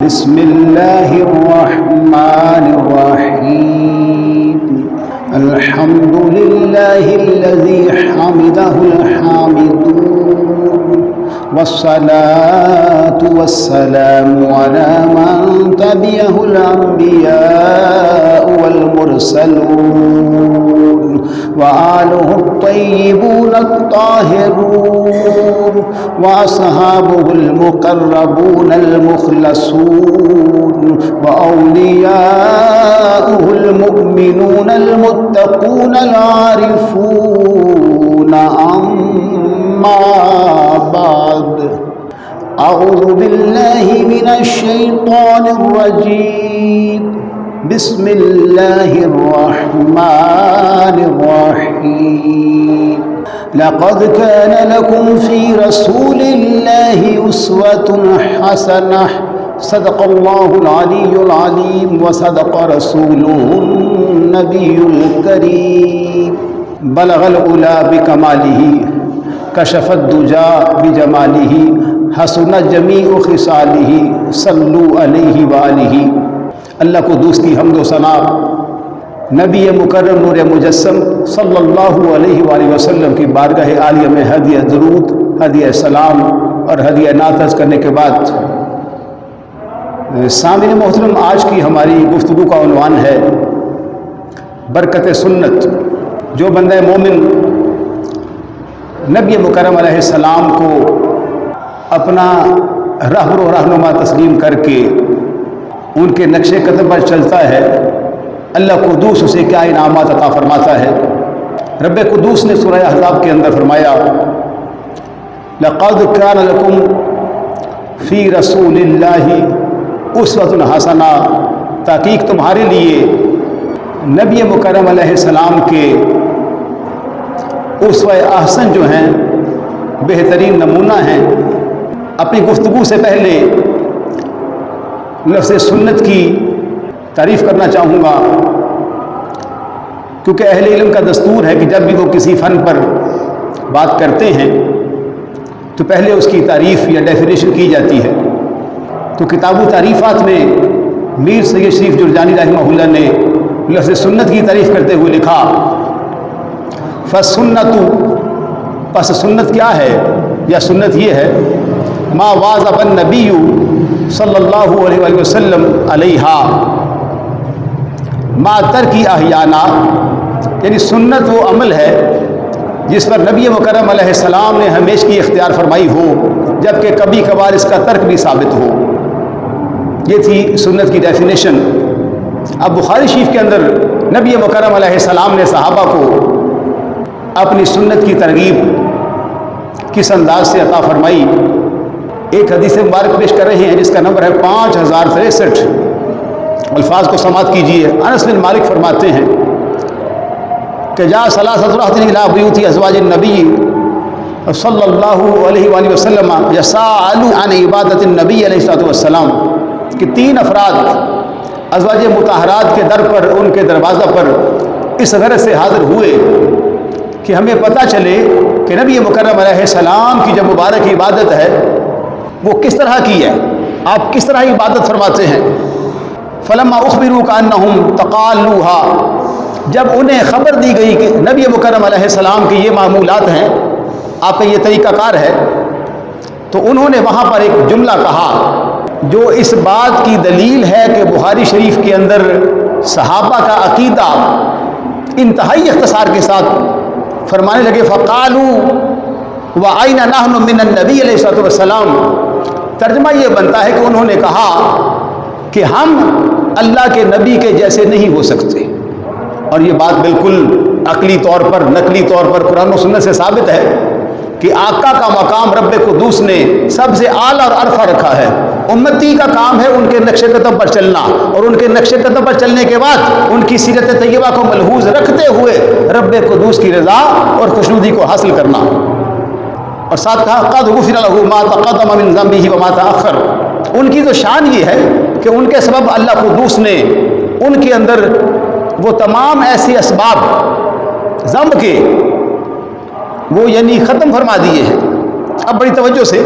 بسم الله الرحمن الرحيم الحمد لله الذي حمده الحامدون والصلاة والسلام على من تبعه الأنبياء والمرسلون وآله الطيبون الطاهرون وأصحابه المقربون المخلصون وأولياؤه المؤمنون المتقون العارفون أما بعد أعوذ بالله من الشيطان الرجيم بسم الله الرحمن الرحيم لقد كان لكم في رسول الله أسوة حسنة صدق الله العلي العليم وصدق رسوله النبي الكريم بلغ العلا بكماله کشف الدجا بجماله حسن جمیع خصاله صلوا علیہ وآلہ۔ اللہ کو دوستی حمد و ثنا نبی مکرم نور مجسم صلی اللہ علیہ وآلہ وسلم کی بارگاہ عالیہ میں ہدیہ درود، ہدیہ سلام اور ہدیہ نعت کرنے کے بعد سامعین محترم، آج کی ہماری گفتگو کا عنوان ہے برکت سنت۔ جو بندہ مومن نبی مکرم علیہ السلام کو اپنا رہبر و رہنما تسلیم کر کے ان کے نقش قدم پر چلتا ہے، اللہ قدوس اسے کیا انعامات عطا فرماتا ہے۔ رب قدوس نے سورہ احزاب کے اندر فرمایا لَقَدْ كَانَ لَكُمْ فِي رَسُولِ اللَّهِ أُسْوَةٌ حَسَنَةٌ، تحقیق تمہارے لیے نبی مکرم علیہ السلام کے اسوہ احسن جو ہیں، بہترین نمونہ ہیں۔ اپنی گفتگو سے پہلے لفظ سنت کی تعریف کرنا چاہوں گا، کیونکہ اہل علم کا دستور ہے کہ جب بھی وہ کسی فن پر بات کرتے ہیں تو پہلے اس کی تعریف یا ڈیفینیشن کی جاتی ہے۔ تو کتاب و تعریفات میں میر سید شریف جرجانی رحمہ اللہ نے لفظ سنت کی تعریف کرتے ہوئے لکھا فَالسُّنَّةُ، پس سنت کیا ہے یا سنت یہ ہے ما واظب النبی صلی اللہ علیہ وآلہ وسلم علیہا ما ترکی احیانا، یعنی سنت وہ عمل ہے جس پر نبی مکرم علیہ السلام نے ہمیشگی اختیار فرمائی ہو، جبکہ کبھی کبھار اس کا ترک بھی ثابت ہو۔ یہ تھی سنت کی ڈیفینیشن۔ اب بخاری شریف کے اندر نبی مکرم علیہ السلام نے صحابہ کو اپنی سنت کی ترغیب کس انداز سے عطا فرمائی، ایک حدیث مبارک پیش کر رہے ہیں جس کا نمبر ہے 5063۔ الفاظ کو سماعت کیجیے۔ انس بن مالک فرماتے ہیں کہ جاء ثلاثۃ رہط الی بیوت ازواج النبی صلی اللہ علیہ وآلہ وسلم یسألون عن عبادت النبی علیہ الصلوۃ والسلام، کہ 3 افراد ازواج مطہرات کے در پر، ان کے دروازہ پر اس غرض سے حاضر ہوئے کہ ہمیں پتہ چلے کہ نبی مکرم علیہ السلام کی جو مبارک عبادت ہے وہ کس طرح کی ہے، آپ کس طرح عبادت فرماتے ہیں۔ فلما اخبروا کانہم تقالوها، جب انہیں خبر دی گئی کہ نبی مکرم علیہ السلام کے یہ معمولات ہیں، آپ کا یہ طریقہ کار ہے، تو انہوں نے وہاں پر ایک جملہ کہا جو اس بات کی دلیل ہے کہ بخاری شریف کے اندر صحابہ کا عقیدہ انتہائی اختصار کے ساتھ فرمانے لگے فقالوا وَأَيْنَ نَحْنُ مِنَ النَّبِيِّ علیہ الصلوۃ والسلام۔ ترجمہ یہ بنتا ہے کہ انہوں نے کہا کہ ہم اللہ کے نبی کے جیسے نہیں ہو سکتے، اور یہ بات بالکل عقلی طور پر، نقلی طور پر قرآن و سنت سے ثابت ہے کہ آقا کا مقام رب قدوس نے سب سے اعلیٰ اور عرفہ رکھا ہے۔ امتی کا کام ہے ان کے نقش قدم پر چلنا، اور ان کے نقش قدم پر چلنے کے بعد ان کی سیرت طیبہ کو ملحوظ رکھتے ہوئے رب قدوس کی رضا اور خوشنودی کو حاصل کرنا۔ اور ساتھ کہا قد غفر له ما تقدم من ذنبه وما تأخر، ان کی تو شان یہ ہے کہ ان کے سبب اللہ قدوس نے ان کے اندر وہ تمام ایسے اسباب ذنب کے وہ یعنی ختم فرما دیے ہیں۔ اب بڑی توجہ سے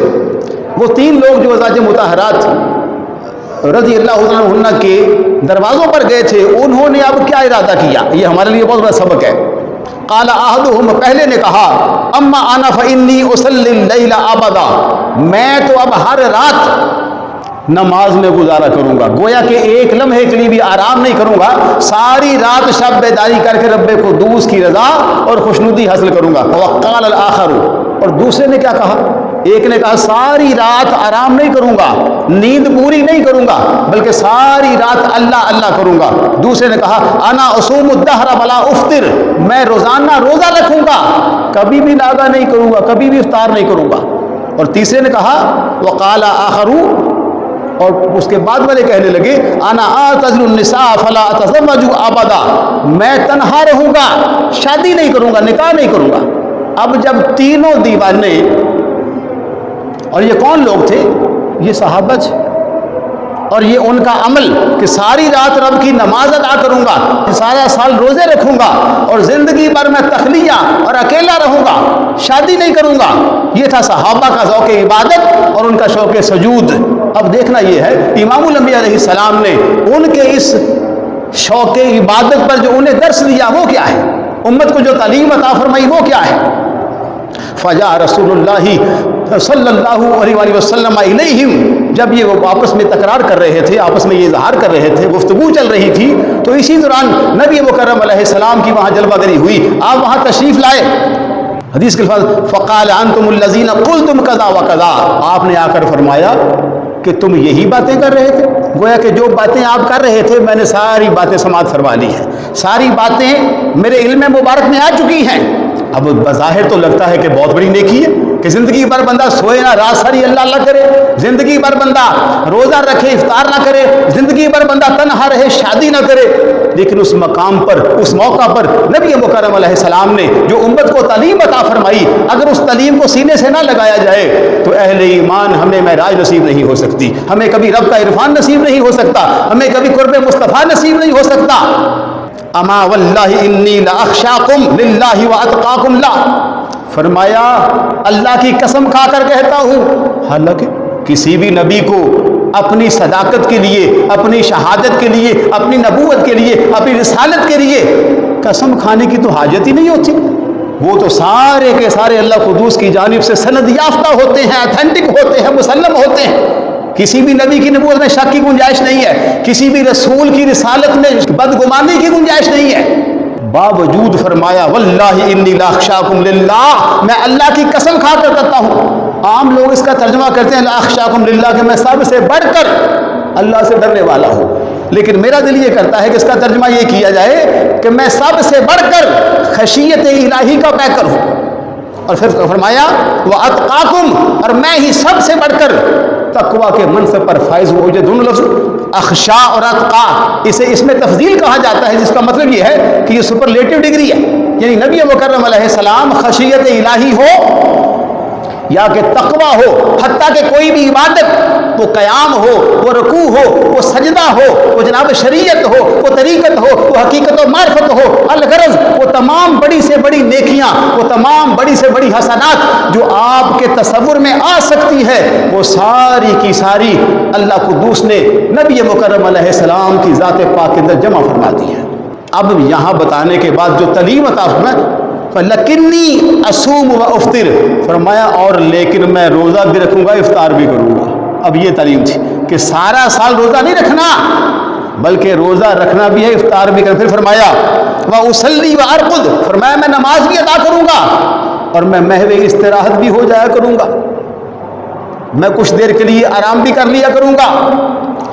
وہ 3 لوگ جو ازواج مطہرات رضی اللہ عنہ کے دروازوں پر گئے تھے، انہوں نے اب کیا ارادہ کیا، یہ ہمارے لیے بہت بڑا سبق ہے۔ قال احدهم، پہلے نے کہا، اما انا فانی اصلی اللیل ابدا، میں تو اب ہر رات نماز میں گزارا کروں گا، گویا کہ ایک لمحے کے لیے بھی آرام نہیں کروں گا، ساری رات شب بیداری کر کے رب قدوس کی رضا اور خوشنودی حاصل کروں گا۔ وقال الاخر، اور دوسرے نے کیا کہا، ایک نے کہا ساری رات آرام نہیں کروں گا، نیند پوری نہیں کروں گا، بلکہ ساری رات اللہ اللہ کروں گا۔ دوسرے نے کہا انا اصوم الدہر ولا افطر، میں روزانہ روزہ رکھوں گا، کبھی بھی ناغہ نہیں کروں گا، کبھی بھی افطار نہیں کروں گا۔ اور تیسرے نے کہا وقال آخر، اور اس کے بعد والے کہنے لگے انا اعتزل النساء فلا اتزوج ابدا، میں تنہا رہوں گا، شادی نہیں کروں گا، نکاح نہیں کروں گا۔ اب جب تینوں دیوانے، اور یہ کون لوگ تھے، یہ صحابہ تھے، اور یہ ان کا عمل کہ ساری رات رب کی نماز ادا کروں گا، سارا سال روزے رکھوں گا، اور زندگی بھر میں تخلیہ اور اکیلا رہوں گا، شادی نہیں کروں گا، یہ تھا صحابہ کا ذوق عبادت اور ان کا شوق سجود۔ اب دیکھنا یہ ہے امام الانبیاء علیہ السلام نے ان کے اس شوق عبادت پر جو انہیں درس دیا وہ کیا ہے، امت کو جو تعلیم عطا فرمائی وہ کیا ہے۔ فجاء رسول اللہ صلی اللہ علیہ وآلہ وسلم الیہم، جب یہ وہ آپس میں تکرار کر رہے تھے، آپس میں یہ اظہار کر رہے تھے، گفتگو چل رہی تھی، تو اسی دوران نبی مکرم علیہ السلام کی وہاں جلوہ گری ہوئی، آپ وہاں تشریف لائے۔ حدیث کے الفاظ فقال انتم الذین قلتم کذا وکذا، آپ نے آ کر فرمایا کہ تم یہی باتیں کر رہے تھے، گویا کہ جو باتیں آپ کر رہے تھے میں نے ساری باتیں سماعت فرما لی ہیں، ساری باتیں میرے علم مبارک میں آ چکی ہیں۔ اب بظاہر تو لگتا ہے کہ بہت بڑی نیکی ہے کہ زندگی بھر بندہ سوئے نہ، رات ساری اللہ اللہ کرے، زندگی بھر بندہ روزہ رکھے، افطار نہ کرے، زندگی بھر بندہ تنہا رہے، شادی نہ کرے، لیکن اس مقام پر، اس موقع پر نبی مکرم علیہ السلام نے جو امت کو تعلیم عطا فرمائی، اگر اس تعلیم کو سینے سے نہ لگایا جائے تو اہل ایمان ہمیں معراج نصیب نہیں ہو سکتی، ہمیں کبھی رب کا عرفان نصیب نہیں ہو سکتا، ہمیں کبھی قرب مصطفیٰ نصیب نہیں ہو سکتا۔ اما واللہ انی لاخشاکم للہ واتقاکم لا، فرمایا اللہ کی قسم کھا کر کہتا ہوں، حالانکہ کسی بھی نبی کو اپنی صداقت کے لیے، اپنی شہادت کے لیے، اپنی نبوت کے لیے، اپنی رسالت کے لیے قسم کھانے کی تو حاجت ہی نہیں ہوتی، وہ تو سارے کے سارے اللہ قدوس کی جانب سے سند یافتہ ہوتے ہیں، اتھینٹک ہوتے ہیں، مسلم ہوتے ہیں، کسی بھی نبی کی نبوت میں شک کی گنجائش نہیں ہے، کسی بھی رسول کی رسالت میں بدگمانی کی گنجائش نہیں ہے۔ باوجود فرمایا واللہ انی لاخشاکم للہ، میں اللہ کی قسم کھا کر کہتا ہوں۔ عام لوگ اس کا ترجمہ کرتے ہیں لاخشاکم للہ کہ میں سب سے بڑھ کر اللہ سے ڈرنے والا ہوں، لیکن میرا دل یہ کرتا ہے کہ اس کا ترجمہ یہ کیا جائے کہ میں سب سے بڑھ کر خشیت الہی کا پیکر ہوں، اور پھر فرمایا واتقاکم، اور میں ہی سب سے بڑھ کر تقوی کے منصب پر فائز ہوں۔ یہ دونوں لفظ اخشا اور اتقا، اس میں تفضیل کہا جاتا ہے، جس کا مطلب یہ ہے کہ یہ سپرلیٹو ڈگری ہے، یعنی نبی مکرم علیہ السلام خشیت الہی ہو یا کہ تقوی ہو، حتیٰ کہ کوئی بھی عبادت، وہ قیام ہو، وہ رکوع ہو، وہ سجدہ ہو، وہ جناب شریعت ہو، وہ طریقت ہو، وہ حقیقت و معرفت ہو، الغرض وہ تمام بڑی سے بڑی نیکیاں، وہ تمام بڑی سے بڑی حسنات جو آپ کے تصور میں آ سکتی ہے، وہ ساری کی ساری اللہ قدوس نے نبی مکرم علیہ السلام کی ذات پاک کے اندر جمع فرما دی ہے۔ اب یہاں بتانے کے بعد جو تعلیم عطا فرمائی، فَلَكِنِّي أَصُومُ وَأُفْطِرُ، فرمایا اور لیکن میں روزہ بھی رکھوں گا، افطار بھی کروں گا۔ اب یہ تعلیم تھی کہ سارا سال روزہ نہیں رکھنا، بلکہ روزہ رکھنا بھی ہے، افطار بھی کرنا۔ پھر فرمایا وَأُصَلِّي وَأَرْقُدُ، فرمایا میں نماز بھی ادا کروں گا اور میں محو استراحت بھی ہو جایا کروں گا، میں کچھ دیر کے لیے آرام بھی کر لیا کروں گا۔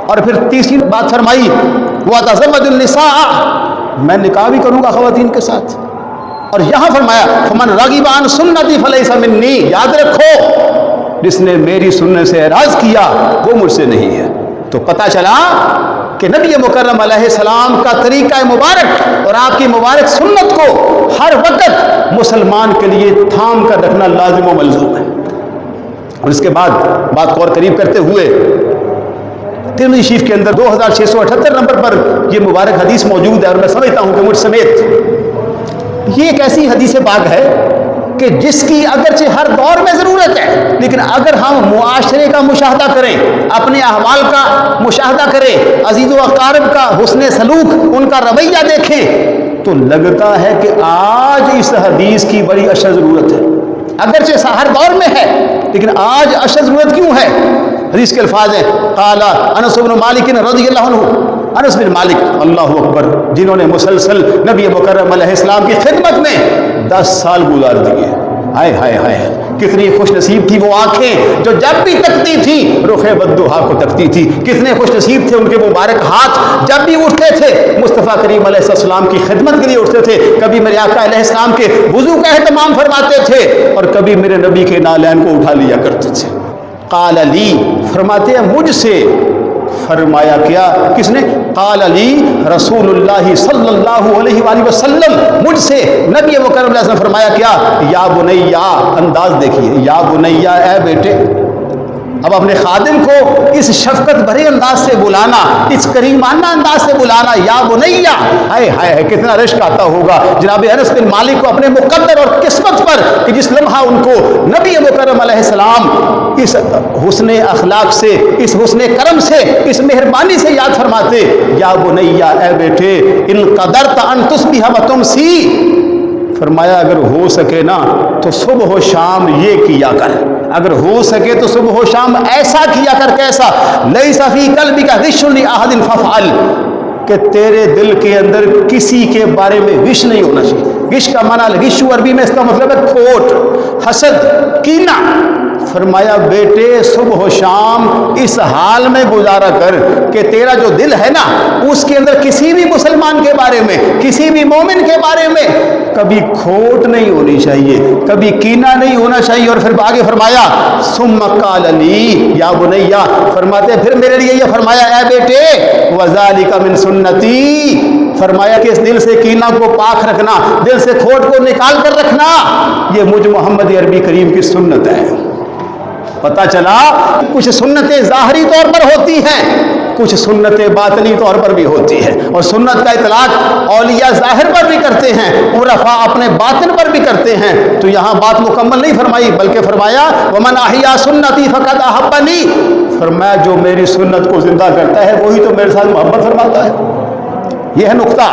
اور پھر تیسری بات فرمائی وَأَتَزَوَّجُ النِّسَاءَ، میں نکاح بھی کروں گا خواتین کے ساتھ۔ اور یہاں فرمایا فمن رغب عن سنتی فلیس منی، یاد رکھو جس نے میری سنت سے اعراض کیا وہ مجھ سے نہیں ہے۔ تو پتہ چلا کہ نبی مکرم علیہ السلام کا طریقہ مبارک اور آپ کی مبارک سنت کو ہر وقت مسلمان کے لیے تھام کر رکھنا لازم و ملزوم ہے۔ اور اس کے بعد بات کو اور قریب کرتے ہوئے ترمذی شریف کے اندر 2678 نمبر پر یہ مبارک حدیث موجود ہے، اور میں سمجھتا ہوں کہ مجھ سمیت یہ ایک ایسی حدیث پاک ہے کہ جس کی اگرچہ ہر دور میں ضرورت ہے، لیکن اگر ہم معاشرے کا مشاہدہ کریں، اپنے احوال کا مشاہدہ کریں، عزیز و اقارب کا حسن سلوک، ان کا رویہ دیکھیں، تو لگتا ہے کہ آج اس حدیث کی بڑی اشد ضرورت ہے۔ اگرچہ ہر دور میں ہے، لیکن آج اشد ضرورت کیوں ہے؟ حدیث کے الفاظ ہیں، قال انس بن مالک رضی اللہ عنہ، انس بن مالک اللہ اکبر، جنہوں نے مسلسل نبی مکرم علیہ السلام کی خدمت میں 10 سال گزار دیے، ہائے ہائے ہائے، کتنی خوش نصیب تھی وہ آنکھیں جو جب بھی تکتی تھی رخ بددہا کو تکتی تھی، کتنے خوش نصیب تھے ان کے مبارک ہاتھ جب بھی اٹھتے تھے مصطفیٰ کریم علیہ السلام کی خدمت کے لیے اٹھتے تھے، کبھی میرے آقا علیہ السلام کے وضو کا اہتمام فرماتے تھے اور کبھی میرے نبی کے نالین کو اٹھا لیا کرتے تھے۔ قال لی، فرماتے ہیں مجھ سے، فرمایا کیا؟ کس نے؟ قال لی رسول اللہ صلی اللہ علیہ وآلہ وسلم، مجھ سے نبی مکرم علیہ السلام فرمایا کیا؟ یا بنیا، انداز دیکھیے، یا بنیا، اے بیٹے۔ اب اپنے خادم کو اس شفقت بھرے انداز سے بلانا، اس کریمانہ انداز سے بلانا، یا بنیا، ہائے ہائے ہائے، کتنا رشک آتا ہوگا جناب انس بن مالک کو اپنے مقدر اور قسمت پر کہ جس لمحہ ان کو نبی مکرم علیہ السلام اس حسن اخلاق سے، اس حسن کرم سے، اس مہربانی سے یاد فرماتے، یا بنیا، اے بیٹے، ان قدرت ان تصبح وتمسی، فرمایا اگر ہو سکے نا تو صبح و شام یہ کیا کر، اگر ہو سکے تو صبح و شام ایسا کیا کر، کیسا؟ لیس فی قلبک غش لأحد فافعل، کہ تیرے دل کے اندر کسی کے بارے میں غش نہیں ہونا چاہیے۔ غش کا معنی، غش عربی میں اس کا مطلب ہے کھوٹ، حسد، کینہ۔ فرمایا بیٹے صبح و شام اس حال میں گزارا کر کہ تیرا جو دل ہے نا اس کے اندر کسی بھی مسلمان کے بارے میں، کسی بھی مومن کے بارے میں کبھی کھوٹ نہیں ہونی چاہیے، کبھی کینہ نہیں ہونا چاہیے۔ اور پھر آگے فرمایا ثم قال لی یا بنیا، فرماتے پھر میرے لیے یہ فرمایا، اے بیٹے، وذالک من سنتی، فرمایا کہ اس دل سے کینہ کو پاک رکھنا، دل سے کھوٹ کو نکال کر رکھنا، یہ مجھ محمد عربی کریم کی سنت ہے۔ پتہ چلا کچھ سنتیں ظاہری طور پر ہوتی ہیں، کچھ سنتیں باطنی طور پر بھی ہوتی ہیں، اور سنت کا اطلاق اولیاء ظاہر پر بھی کرتے ہیں، عرفاء اپنے باطن پر بھی کرتے ہیں۔ تو یہاں بات مکمل نہیں فرمائی بلکہ فرمایا ومن احیا سنتی فقد احبنی، فرمایا جو میری سنت کو زندہ کرتا ہے وہی تو میرے ساتھ محبت فرماتا ہے۔ یہ ہے نقطہ،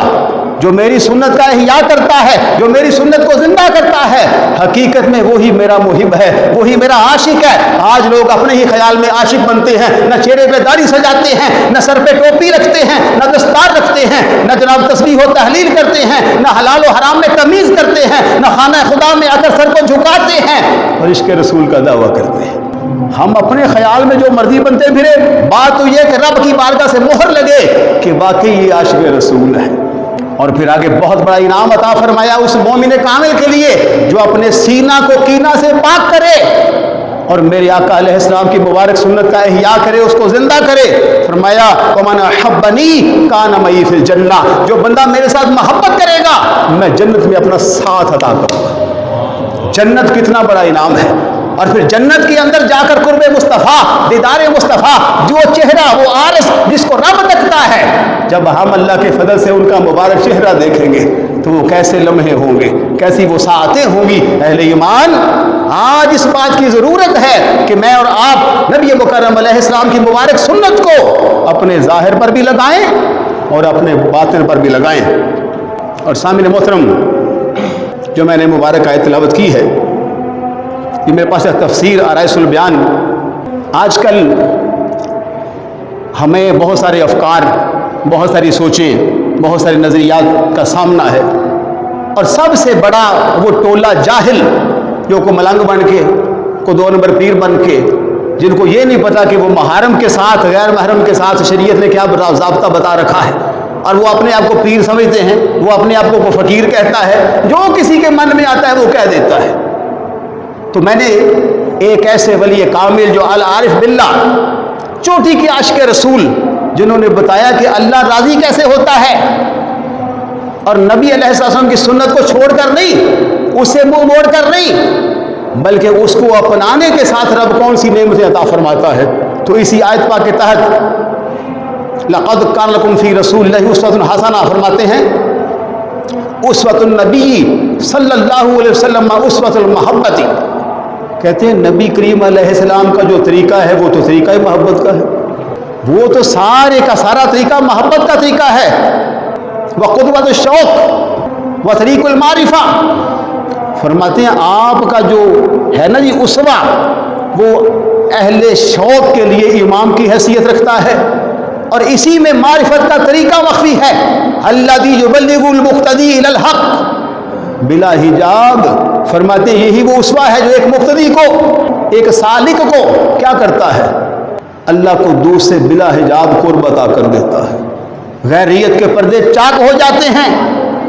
جو میری سنت کا احیاء کرتا ہے، جو میری سنت کو زندہ کرتا ہے، حقیقت میں وہی میرا محب ہے، وہی میرا عاشق ہے۔ آج لوگ اپنے ہی خیال میں عاشق بنتے ہیں، نہ چہرے پہ داڑھی سجاتے ہیں، نہ سر پہ ٹوپی رکھتے ہیں، نہ دستار رکھتے ہیں، نہ جناب تسبیح و تحلیل کرتے ہیں، نہ حلال و حرام میں تمیز کرتے ہیں، نہ خانہ خدا میں آ کر سر کو جھکاتے ہیں اور عشق رسول کا دعویٰ کرتے ہیں۔ ہم اپنے خیال میں جو مرضی بنتے پھرے، بات تو یہ کہ رب کی بارگاہ سے مہر لگے کہ واقعی یہ عاشق رسول ہے۔ اور پھر آگے بہت بڑا انعام عطا فرمایا اس مومن کامل کے لیے جو اپنے سینہ کو کینہ سے پاک کرے اور میرے آقا علیہ السلام کی مبارک سنت کا احیاء کرے، اس کو زندہ کرے۔ فرمایا ومن احبنی کان معی فی الجنہ، جو بندہ میرے ساتھ محبت کرے گا میں جنت میں اپنا ساتھ عطا کروں گا۔ جنت کتنا بڑا انعام ہے، اور پھر جنت کے اندر جا کر قرب مصطفیٰ، دیدار مصطفیٰ، جو چہرہ وہ عارض جس کو رب تکتا ہے، جب ہم اللہ کے فضل سے ان کا مبارک چہرہ دیکھیں گے تو وہ کیسے لمحے ہوں گے، کیسی وہ ساعتیں ہوں گی۔ اہل ایمان، آج اس بات کی ضرورت ہے کہ میں اور آپ نبی مکرم علیہ السلام کی مبارک سنت کو اپنے ظاہر پر بھی لگائیں اور اپنے باطن پر بھی لگائیں۔ اور سامعین محترم، جو میں نے مبارک آیت تلاوت کی ہے، یہ میرے پاس تفسیر آرائس البیان۔ آج کل ہمیں بہت سارے افکار، بہت ساری سوچیں، بہت سارے نظریات کا سامنا ہے، اور سب سے بڑا وہ ٹولہ جاہل جو کو ملنگ بن کے، کو 2 نمبر پیر بن کے، جن کو یہ نہیں پتا کہ وہ محرم کے ساتھ غیر محرم کے ساتھ شریعت نے کیا ضابطہ بتا رکھا ہے، اور وہ اپنے آپ کو پیر سمجھتے ہیں، وہ اپنے آپ کو فقیر کہتا ہے، جو کسی کے من میں آتا ہے وہ کہہ دیتا ہے۔ تو میں نے ایک ایسے ولی کامل جو العارف باللہ، چوٹی کے عاشق رسول، جنہوں نے بتایا کہ اللہ راضی کیسے ہوتا ہے، اور نبی علیہ السلام کی سنت کو چھوڑ کر نہیں، اس سے منہ موڑ کر نہیں، بلکہ اس کو اپنانے کے ساتھ رب کون سی نعمتیں عطا فرماتا ہے۔ تو اسی آیت پاک کے تحت لقد کان لکم فی رسول اللہ اسوۃ حسنہ فرماتے ہیں اسوۃ النبی صلی اللہ علیہ وسلم اسوۃ المحبت، کہتے ہیں نبی کریم علیہ السلام کا جو طریقہ ہے وہ تو طریقہ محبت کا ہے، وہ تو سارے کا سارا طریقہ محبت کا طریقہ ہے۔ وقدوۃ الشوق و طریق المعرفہ، فرماتے ہیں آپ کا جو ہے نا جی اسوہ، وہ اہل شوق کے لیے امام کی حیثیت رکھتا ہے، اور اسی میں معرفت کا طریقہ مخفی ہے۔ الذی یبلغ المقتدی الی الحق بلا حجاب، فرماتے ہیں یہی وہ اسوہ ہے جو ایک مقتدی کو، ایک سالک کو کیا کرتا ہے؟ اللہ کو دور سے بلا حجاب قرب عطا کر دیتا ہے، غیریت کے پردے چاک ہو جاتے ہیں،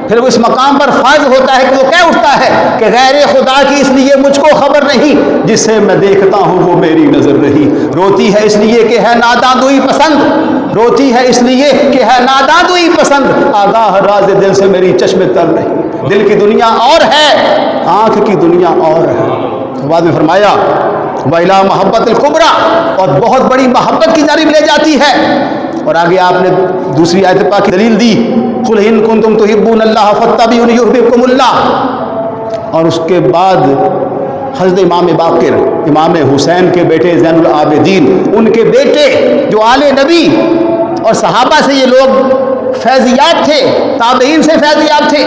پھر وہ اس مقام پر فائز ہوتا ہے کہ وہ کہہ اٹھتا ہے کہ غیر خدا کی اس لیے مجھ کو خبر نہیں، جسے میں دیکھتا ہوں وہ میری نظر نہیں۔ روتی ہے اس لیے کہ ہے ناداں دوئی پسند، روتی ہے اس لیے کہ ہے ناداں دوئی پسند، آگاہ راز دل سے میری چشم تر نہیں۔ دل کی دنیا اور ہے، آنکھ کی دنیا اور ہے۔ بعد میں فرمایا وَإِلَىٰ مَحَبَّةِ الْكُبْرَىٰ، اور بہت بڑی محبت کی جانب لے جاتی ہے۔ اور آگے آپ نے دوسری آیت پاک کی دلیل دی، قُلْ إِن كُنتُمْ تُحِبُّونَ اللَّهَ فَاتَّبِعُونِي يُحْبِبْكُمُ اللَّهُ، اور اس کے بعد حضرت امام باقر، امام حسین کے بیٹے زین العابدین، ان کے بیٹے جو آل نبی اور صحابہ سے یہ لوگ فیضیات تھے، تابعین سے فیضیات تھے،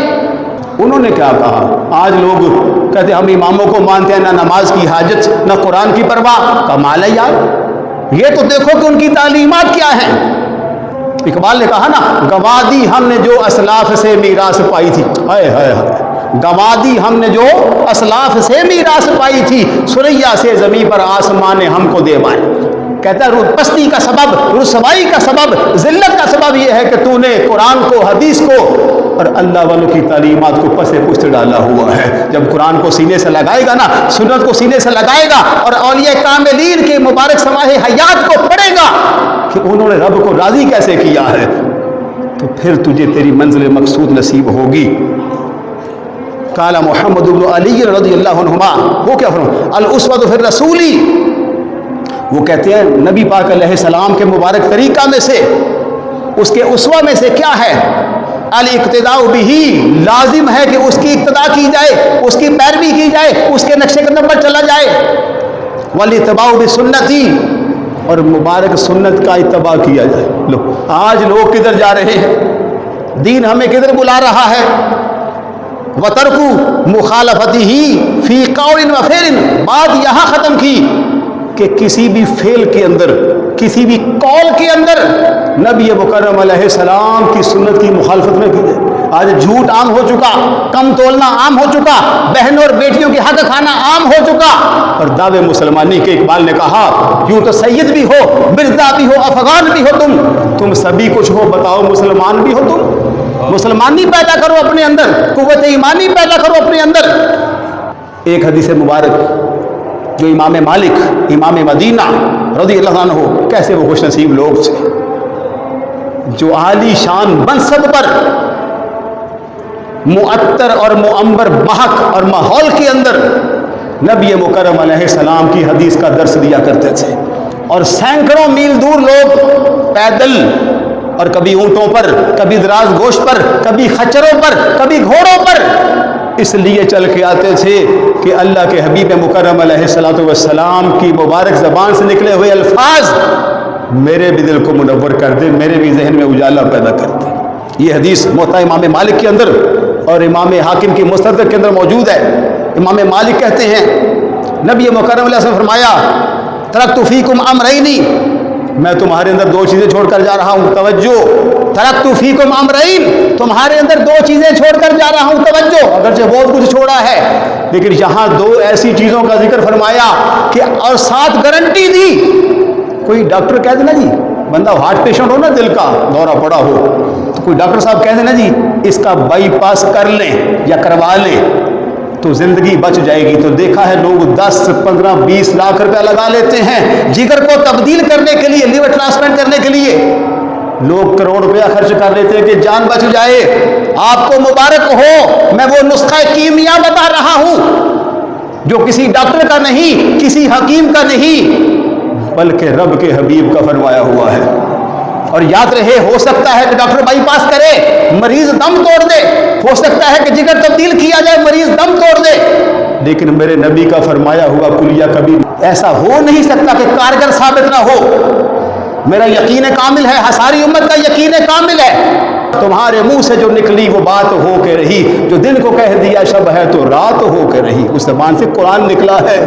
انہوں نے کیا کہا؟ آج لوگ کہتے ہم اماموں کو مانتے ہیں، نہ نماز کی حاجت نہ قرآن کی پرواہ، کمال ہے یار، یہ تو دیکھو کہ ان کی تعلیمات کیا ہیں۔ اقبال نے کہا نا، گنوا دی ہم نے جو اسلاف سے میراث پائی تھی، ہائے ہائے ہائے، گنوا دی ہم نے جو اسلاف سے میراث پائی تھی، سریا سے زمین پر آسمان نے ہم کو دے بائے۔ کہتا ہے پستی کا سبب، رسوائی کا سبب، ذلت کا سبب یہ ہے کہ تو نے قرآن کو، حدیث کو اور اللہ والوں کی تعلیمات کو پس پشت ڈالا ہوا ہے۔ جب قرآن کو سینے سے لگائے گا نا، سنت کو سینے سے لگائے گا، اور اولیاء کاملین کے مبارک سماح حیات کو پڑھے گا کہ انہوں نے رب کو راضی کیسے کیا ہے، تو پھر تجھے تیری منزل مقصود نصیب ہوگی۔ قال محمد بن علی رضی اللہ عنہما، وہ کیا فرمایا؟ الاسوۃ فی الرسول، وہ کہتے ہیں نبی پاک علیہ السلام کے مبارک طریقہ میں سے، اس کے اسوہ میں سے کیا ہے؟ الاقتداء بہ، لازم ہے کہ اس کی اقتداء کی جائے، اس کی پیروی کی جائے، اس کے نقش قدم پر چلا جائے۔ والاتباع بسنتی، اور مبارک سنت کا اتباع کیا جائے۔ لو آج لوگ کدھر جا رہے ہیں؟ دین ہمیں کدھر بلا رہا ہے؟ وَتَرْكُ مُخَالَفَتِهِ فِي قَوْلٍ وَفِعْلٍ، بات یہاں ختم کی کہ کسی بھی فعل کے اندر، کسی بھی قول کے اندر نبی مکرم علیہ السلام کی سنت کی مخالفت نہ کی جائے۔ آج جھوٹ عام ہو چکا، کم تولنا عام ہو چکا، بہنوں اور بیٹیوں کی حق کھانا عام ہو چکا، اور دعوے مسلمانی کے اقبال نے کہا یوں تو سید بھی ہو، مرزا بھی ہو، افغان بھی ہو، تم سبھی کچھ ہو، بتاؤ مسلمان بھی ہو تم؟ مسلمانی پیدا کرو اپنے اندر، قوت ایمانی پیدا کرو اپنے اندر۔ ایک حدیث مبارک جو امام مالک، امام مدینہ رضی اللہ عنہ، کیسے وہ خوش نصیب لوگ تھے جو عالی شان منصب پر معطر اور معمر مہک اور ماحول کے اندر نبی مکرم علیہ السلام کی حدیث کا درس دیا کرتے تھے، اور سینکڑوں میل دور لوگ پیدل، اور کبھی اونٹوں پر، کبھی دراز گوشت پر، کبھی خچروں پر، کبھی گھوڑوں پر، اس لیے چل کے آتے تھے کہ اللہ کے حبیب مکرم علیہ السلام کی مبارک زبان سے نکلے ہوئے الفاظ میرے بھی دل کو منور کر دے، میرے بھی ذہن میں اجالا پیدا کر دے۔ یہ حدیث موطا امام مالک کے اندر اور امام حاکم کی مستدرک کے اندر موجود ہے۔ امام مالک کہتے ہیں نبی مکرم علیہ السلام فرمایا ترکت فیکم امرین، میں تمہارے اندر دو چیزیں چھوڑ کر جا رہا ہوں، توجہ، ترکت فیکم امرین، تمہارے اندر دو چیزیں چھوڑ کر جا رہا ہوں، توجہ، اگرچہ بہت کچھ چھوڑا ہے لیکن یہاں دو ایسی چیزوں کا ذکر فرمایا کہ اور ساتھ گارنٹی دی۔ کوئی ڈاکٹر کہہ دینا جی، بندہ ہارٹ پیشنٹ ہو نا، دل کا دورہ پڑا ہو، تو کوئی ڈاکٹر صاحب کہہ دینا جی اس کا بائی پاس کر لیں یا کروا لیں تو زندگی بچ جائے گی، تو دیکھا ہے لوگ 10 15 20 لاکھ روپیہ لگا لیتے ہیں جگر کو تبدیل کرنے کے لیے، لیور ٹرانسپلانٹ کرنے کے لیے لوگ کروڑ روپیہ خرچ کر لیتے ہیں کہ جان بچ جائے۔ آپ کو مبارک ہو، میں وہ نسخہ کیمیا بتا رہا ہوں جو کسی ڈاکٹر کا نہیں، کسی حکیم کا نہیں، بلکہ رب کے حبیب کا فرمایا ہوا ہے۔ اور یاد رہے، ہو سکتا ہے کہ ڈاکٹر بائی پاس کرے، مریض دم توڑ دے، ہو سکتا ہے کہ جگر تبدیل کیا جائے، مریض دم توڑ دے، لیکن میرے نبی کا فرمایا ہوا کلیہ کبھی ایسا ہو نہیں سکتا کہ کارگر ثابت نہ ہو۔ میرا یقین کامل ہے، ساری امت کا یقین کامل ہے، تمہارے منہ سے جو نکلی وہ بات ہو کے رہی، جو دن کو کہہ دیا شب ہے تو رات ہو کے رہی، اس زبان سے قرآن نکلا ہے۔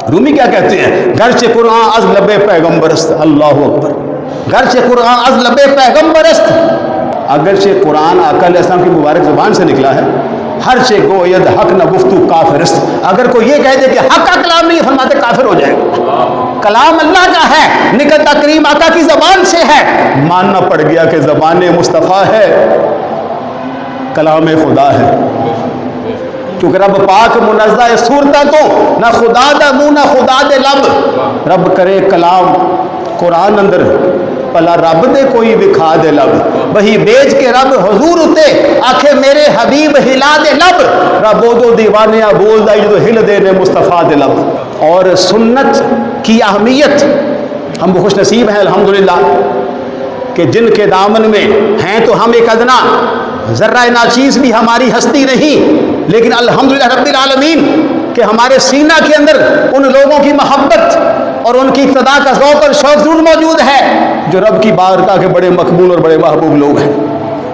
رومی کیا کہتے ہیں؟ گرچہ قرآن از لب پیغمبر است، اللہ اکبر، گرچہ قرآن از لب پیغمبر است، اگرچہ قرآن آقا علیہ السلام کی مبارک زبان سے نکلا ہے، ہر چے گوید حق نہ گفتو کافر است، اگر کوئی یہ کہہ دے کہ حق کا کلام نہیں، فرماتے کافر ہو جائے گا۔ کلام اللہ کا ہے، نکلتا کریم آقا کی زبان سے ہے، ماننا پڑ گیا کہ زبان مصطفیٰ ہے، کلام خدا ہے، کیونکہ رب پاک منزہ صورتہ تو نہ خدا دا منہ نہ خدا دے لب، رب کرے کلام قرآن اندر پلا رب دے کوئی بکھا دے لب، وہی بیچ کے رب حضور اتے آکھے میرے حبیب ہلا دے لب، رب دو دیوانیاں بول دائی جو ہل دے نے مصطفیٰ دے لب۔ اور سنت کی اہمیت، ہم خوش نصیب ہیں الحمدللہ کہ جن کے دامن میں ہیں تو ہم ایک ادنا ذرہ ناچیز بھی ہماری ہستی نہیں، لیکن الحمدللہ رب العالمین کہ ہمارے سینہ کے اندر ان لوگوں کی محبت اور ان کی اقتداء کا ذوق اور شوق ضرور موجود ہے جو رب کی بارگاہ کے بڑے مقبول اور بڑے محبوب لوگ ہیں۔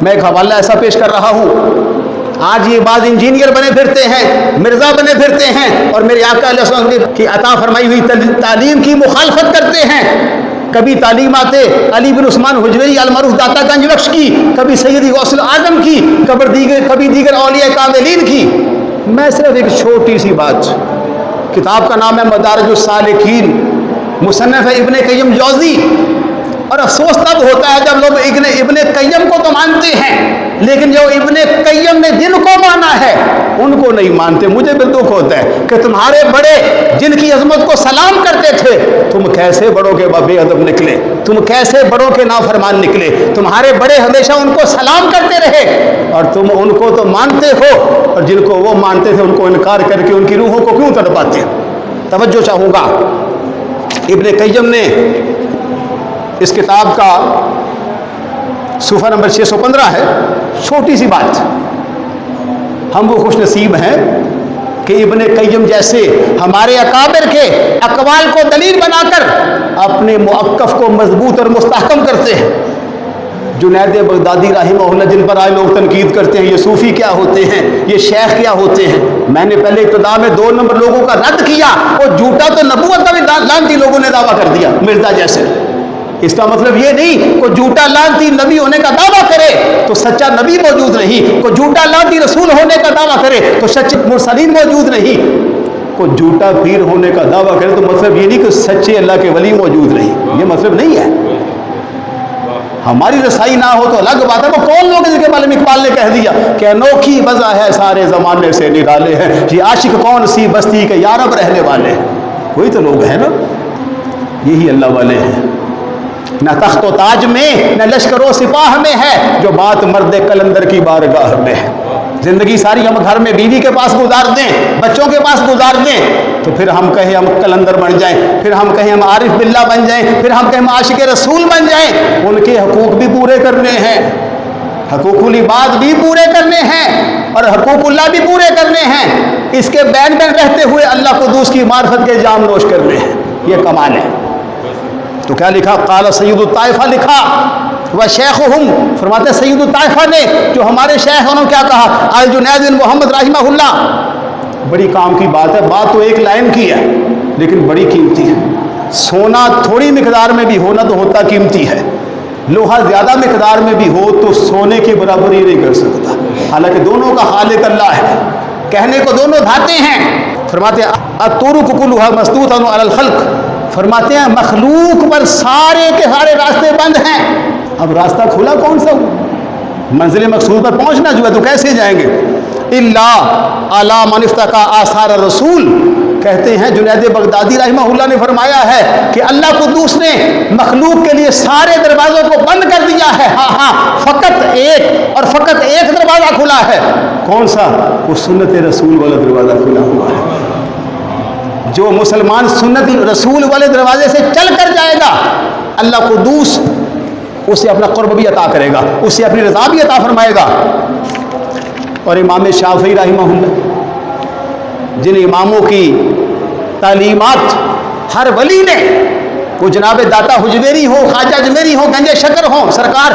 میں ایک حوالہ ایسا پیش کر رہا ہوں، آج یہ بعض انجینئر بنے پھرتے ہیں، مرزا بنے پھرتے ہیں، اور میرے آقا علیہ السلام کی عطا فرمائی ہوئی تعلیم کی مخالفت کرتے ہیں۔ کبھی تعلیمات علی بن عثمان حجویری المعروف داتا گنج بخش کی، کبھی سیدی غوث العظم کی، کبھی دیگر اولیاء کاملین کی۔ میں صرف ایک چھوٹی سی بات، کتاب کا نام ہے مدارج السالکین، مصنف ہے ابن قیم جوزی، اور افسوس تب ہوتا ہے جب لوگ ابن قیم کو تو مانتے ہیں لیکن جو ابن قیم نے جن کو مانا ہے ان کو نہیں مانتے۔ مجھے بھی دکھ ہوتا ہے کہ تمہارے بڑے جن کی عظمت کو سلام کرتے تھے، تم کیسے بڑوں کے بے ادب نکلے، تم کیسے بڑوں کے نافرمان نکلے۔ تمہارے بڑے ہمیشہ ان کو سلام کرتے رہے اور تم ان کو تو مانتے ہو، اور جن کو وہ مانتے تھے ان کو انکار کر کے ان کی روحوں کو کیوں تڑپاتے ہیں۔ توجہ چاہوں گا، ابن قیم نے اس کتاب کا صفحہ نمبر 615 ہے، چھوٹی سی بات، ہم وہ خوش نصیب ہیں کہ ابن قیم جیسے ہمارے اکابر کے اقوال کو دلیل بنا کر اپنے موقف کو مضبوط اور مستحکم کرتے ہیں۔ جنید بغدادی رحمہ اللہ جن پر آئے لوگ تنقید کرتے ہیں یہ صوفی کیا ہوتے ہیں، یہ شیخ کیا ہوتے ہیں، میں نے پہلے ابتدا میں 2 نمبر لوگوں کا رد کیا، وہ جھوٹا تو نبوت کا بھی لانتی لوگوں نے دعویٰ کر دیا مرزا جیسے۔ اس کا مطلب یہ نہیں کوئی جھوٹا لانتی نبی ہونے کا دعویٰ کرے تو سچا نبی موجود نہیں، کوئی جھوٹا لانتی رسول ہونے کا دعویٰ کرے تو سچے مرسلین موجود نہیں، کوئی جھوٹا پیر ہونے کا دعویٰ کرے تو مطلب یہ نہیں کہ سچے اللہ کے ولی موجود نہیں، یہ مطلب نہیں ہے۔ ہماری رسائی نہ ہو تو الگ بات ہے، وہ کون لوگ جن کے بارے میں اقبال نے کہہ دیا کہ انوکھی وضع ہے سارے زمانے سے نرالے ہیں، یہ عاشق کون سی بستی کے یارب رہنے والے ہیں، وہی تو لوگ ہیں نا، یہی اللہ والے ہیں۔ نہ تخت و تاج میں نہ لشکر و سپاہ میں ہے جو بات مرد کلندر کی بارگاہ میں ہے۔ زندگی ساری ہم گھر میں بیوی کے پاس گزار دیں، بچوں کے پاس گزار دیں، تو پھر ہم کہیں ہم کلندر بن جائیں، پھر ہم کہیں ہم عارف باللہ بن جائیں، پھر ہم کہیں ہم عاشق رسول بن جائیں، ان کے حقوق بھی پورے کرنے ہیں، حقوق العباد بھی پورے کرنے ہیں اور حقوق اللہ بھی پورے کرنے ہیں، اس کے بین بین رہتے ہوئے اللہ قدوس کی معرفت کے جام نوش کرنے ہیں، یہ کمال ہے۔ تو کیا لکھا؟ قال سید الطائفہ لکھا، وہ شیخہم، فرماتے سید الطائفہ نے جو ہمارے شیخ ہیں انہوں نے کیا کہا؟ الجنید بن محمد رحمہ اللہ۔ بڑی کام کی بات ہے، بات تو ایک لائن کی ہے لیکن بڑی قیمتی ہے۔ سونا تھوڑی مقدار میں بھی ہونا تو ہوتا قیمتی ہے، لوہا زیادہ مقدار میں بھی ہو تو سونے کی برابری نہیں کر سکتا، حالانکہ دونوں کا خالق اللہ ہے، کہنے کو دونوں دھاتے ہیں۔ فرماتے ہیں الطرق کلھا مسدودۃ علی الخلق، فرماتے ہیں مخلوق پر سارے کے سارے راستے بند ہیں، اب راستہ کھلا کون سا ہو؟ منزل مقصود پر پہنچنا جو ہے تو کیسے جائیں گے؟ الا علی من افتقا آثار الرسول، کہتے ہیں جنید بغدادی رحمہ اللہ نے فرمایا ہے کہ اللہ قدوس نے مخلوق کے لیے سارے دروازوں کو بند کر دیا ہے، ہاں فقط ایک، اور فقط ایک دروازہ کھلا ہے، کون سا؟ وہ سنت رسول والا دروازہ کھلا ہوا ہے۔ جو مسلمان سنت رسول والے دروازے سے چل کر جائے گا اللہ قدوس اسے اپنا قرب بھی عطا کرے گا، اسے اپنی رضا بھی عطا فرمائے گا۔ اور امام شافعی رحمہ اللہ، جن اماموں کی تعلیمات ہر ولی نے، وہ جناب داتا حجویری ہو، خواجہ اجمیری ہو، گنج شکر ہو، سرکار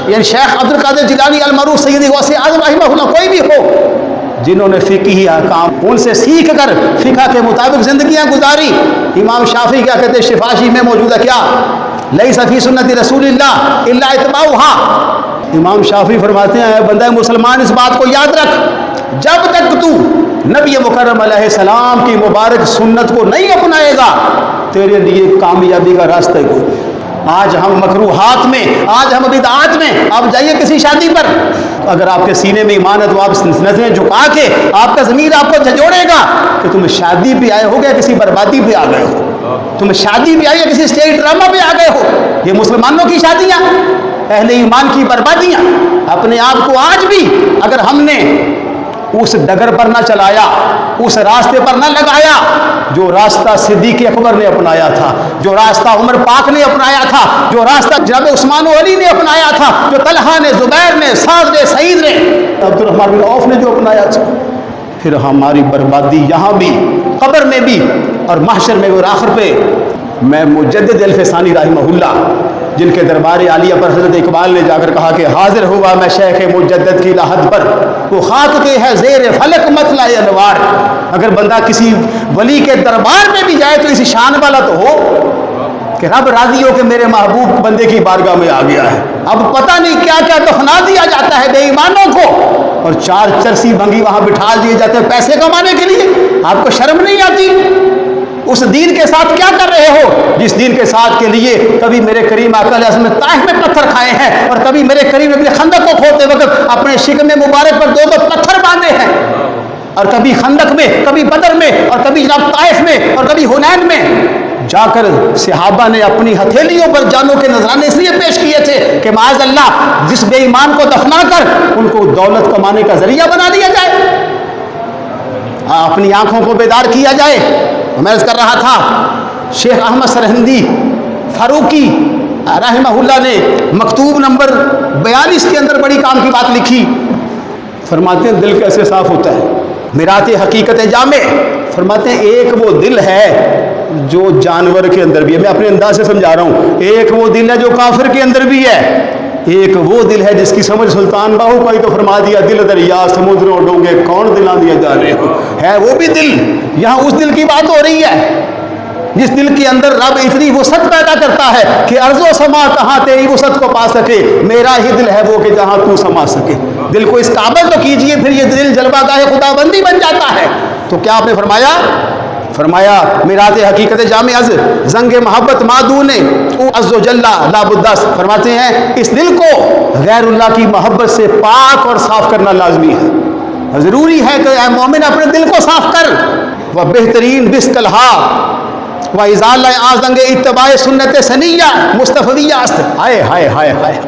یعنی شیخ عبد القادر جیلانی المعروف سید غوث اعظم رحمہ اللہ، کوئی بھی ہو، جنہوں نے فقہی احکام ان سے سیکھ کر فقہ کے مطابق زندگیاں گزاری۔ امام شافعی کیا کہتے ہیں، شفاشی میں موجود ہے کیا، لیس فی سنت رسول اللہ الا اتباعها۔ امام شافعی فرماتے ہیں، اے بندہ مسلمان اس بات کو یاد رکھ، جب تک تو نبی مکرم علیہ السلام کی مبارک سنت کو نہیں اپنائے گا، تیرے لیے کامیابی کا راستہ ہے کوئی۔ آج ہم مکروہات میں، آج ہم بدعات میں، آپ جائیے کسی شادی پر، اگر آپ کے سینے میں ایمان ہے تو آپ نظریں جھکا کے آپ کا ضمیر آپ کو جھنجھوڑے گا کہ تم شادی پہ آئے ہو گیا، کسی بربادی پہ آ گئے ہو، تم شادی پہ آئے کسی اسٹیج ڈرامہ پہ آ گئے ہو۔ یہ مسلمانوں کی شادیاں، اہل ایمان کی بربادیاں۔ اپنے آپ کو آج بھی اگر ہم نے اس ڈگر پر نہ چلایا، اس راستے پر نہ لگایا جو راستہ صدیق اکبر نے اپنایا تھا، جو راستہ عمر پاک نے اپنایا تھا، جو راستہ جناب عثمان و علی نے اپنایا تھا، جو طلحہ نے، زبیر نے، سعد نے، سعید نے، عبد الرحمن بن عوف نے جو اپنایا تھا، پھر ہماری بربادی یہاں بھی، قبر میں بھی اور محشر میں اور آخر پہ۔ میں مجدد الفسانی رحمہ اللہ، جن کے دربار عالیہ پر حضرت اقبال نے جا کر کہا کہ حاضر ہوا میں شیخ مجدد کی لحد پر، وہ خاک کے ہے زیر فلک مطلع انوار۔ اگر بندہ کسی ولی کے دربار میں بھی جائے تو اسی شان والا تو ہو کہ رب راضی ہو کہ میرے محبوب بندے کی بارگاہ میں آ گیا ہے۔ اب پتہ نہیں کیا کیا دفنا دیا جاتا ہے بے ایمانوں کو، اور چار چرسی بھنگی وہاں بٹھا دیے جاتے ہیں پیسے کمانے کے لیے۔ آپ کو شرم نہیں آتی؟ اس دین کے ساتھ کیا کر رہے ہو جس دین کے ساتھ کے لیے کبھی میرے کریم آقا علیہ السلام نے طائف میں پتھر کھائے ہیں، اور کبھی میرے کریم نے اپنے خندق کو کھودتے وقت اپنے شکم مبارک پر دو پتھر باندھے ہیں، اور کبھی خندق میں، کبھی بدر میں، اور کبھی جناب طائف میں، اور کبھی حنین میں جا کر صحابہ نے اپنی ہتھیلیوں پر جانوں کے نذرانے اس لیے پیش کیے تھے کہ معاذ اللہ جس بے ایمان کو دفنا کر ان کو دولت کمانے کا ذریعہ بنا دیا جائے، اپنی آنکھوں کو بیدار کیا جائے۔ میں عرض کر رہا تھا، شیخ احمد سرہندی فاروقی رحمہ اللہ نے مکتوب نمبر 42 کے اندر بڑی کام کی بات لکھی۔ فرماتے ہیں دل کیسے صاف ہوتا ہے، میرات حقیقت جامع، فرماتے ہیں ایک وہ دل ہے جو جانور کے اندر بھی ہے، میں اپنے انداز سے سمجھا رہا ہوں، ایک وہ دل ہے جو کافر کے اندر بھی ہے، ایک وہ دل ہے جس کی سمجھ سلطان باہو کو تو فرما دیا دل دریا سمندروں ڈونگے کون دلاں دیا جا رہے ہو، ہے وہ بھی دل۔ یہاں اس دل کی بات ہو رہی ہے جس دل کے اندر رب اتنی وسعت پیدا کرتا ہے کہ ارض و سما کہاں تیری وسعت کو پا سکے، میرا ہی دل ہے وہ کہ جہاں تو سما سکے۔ دل کو اس قابل تو کیجئے، پھر یہ دل جلوہ گاہ خدا بندی بن جاتا ہے۔ تو کیا آپ نے فرمایا میرات حقیقت جامع از زنگ محبت معدون او عز و جل لا بدس، فرماتے ہیں اس دل کو غیر اللہ کی محبت سے پاک اور صاف کرنا لازمی ہے، ضروری ہے کہ اے مومن اپنے دل کو صاف کر۔ وہ بہترین بسکلہا و ازالہ آزنگ اتباع سنت سنیہ مصطفیہ است، ہائے ہائے ہائے ہائے،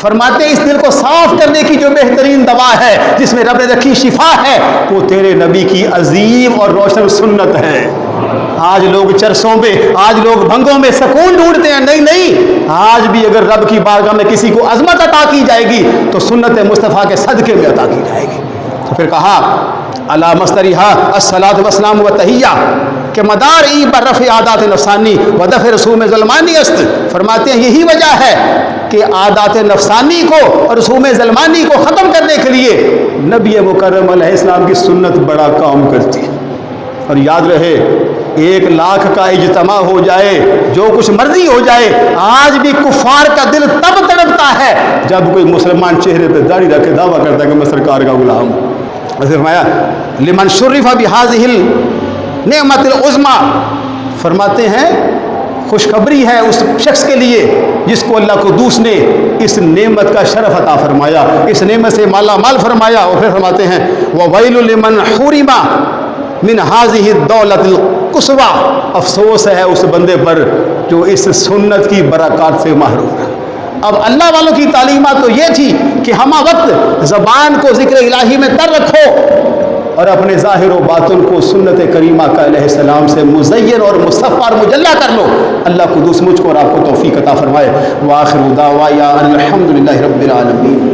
فرماتے ہیں اس دل کو صاف کرنے کی جو بہترین دوا ہے جس میں رب نے رکھی شفا ہے وہ تیرے نبی کی عظیم اور روشن سنت ہے۔ آج لوگ چرسوں پہ، آج لوگ بھنگوں میں سکون ڈھونڈتے ہیں، نہیں، آج بھی اگر رب کی بارگاہ میں کسی کو عظمت عطا کی جائے گی تو سنت مصطفیٰ کے صدقے میں عطا کی جائے گی۔ تو پھر کہا علی مستریہا الصلاۃ والسلام و تحیہ کہ مدار ای بر رفع عادات نفسانی و دفع رسوم ظلمانی است، فرماتے ہیں یہی وجہ ہے کہ عادات نفسانی کو اور رسوم ظلمانی کو ختم کرنے کے لیے نبی مکرم علیہ السلام کی سنت بڑا کام کرتی ہے۔ اور یاد رہے 1,00,000 کا اجتماع ہو جائے، جو کچھ مرضی ہو جائے، آج بھی کفار کا دل تب تڑپتا ہے جب کوئی مسلمان چہرے پہ داڑھی رکھ کے دعویٰ کرتا ہے کہ میں سرکار کا غلام ہوں۔ فرمایا لمن شرف بہذہ النعمت العظمی، فرماتے ہیں خوشخبری ہے اس شخص کے لیے جس کو اللہ قدوس نے اس نعمت کا شرف عطا فرمایا، اس نعمت سے مالا مال فرمایا۔ اور پھر فرماتے ہیں وَوَيْلُ لِمَنْ حُرِمَ مِنْ هَذِهِ الدَّوْلَةِ الْقُصْوَى، افسوس ہے اس بندے پر جو اس سنت کی برکات سے محروم ہے۔ اب اللہ والوں کی تعلیمات تو یہ تھی کہ ہمہ وقت زبان کو ذکر الہی میں تر رکھو، اور اپنے ظاہر و باطن کو سنت کریمہ کا علیہ السلام سے مزین اور مصفى اور مجلہ کر لو. اللہ قدوس مجھ کو اور آپ کو توفیق عطا فرمائے. وآخر دعوایا الحمدللہ رب العالمین.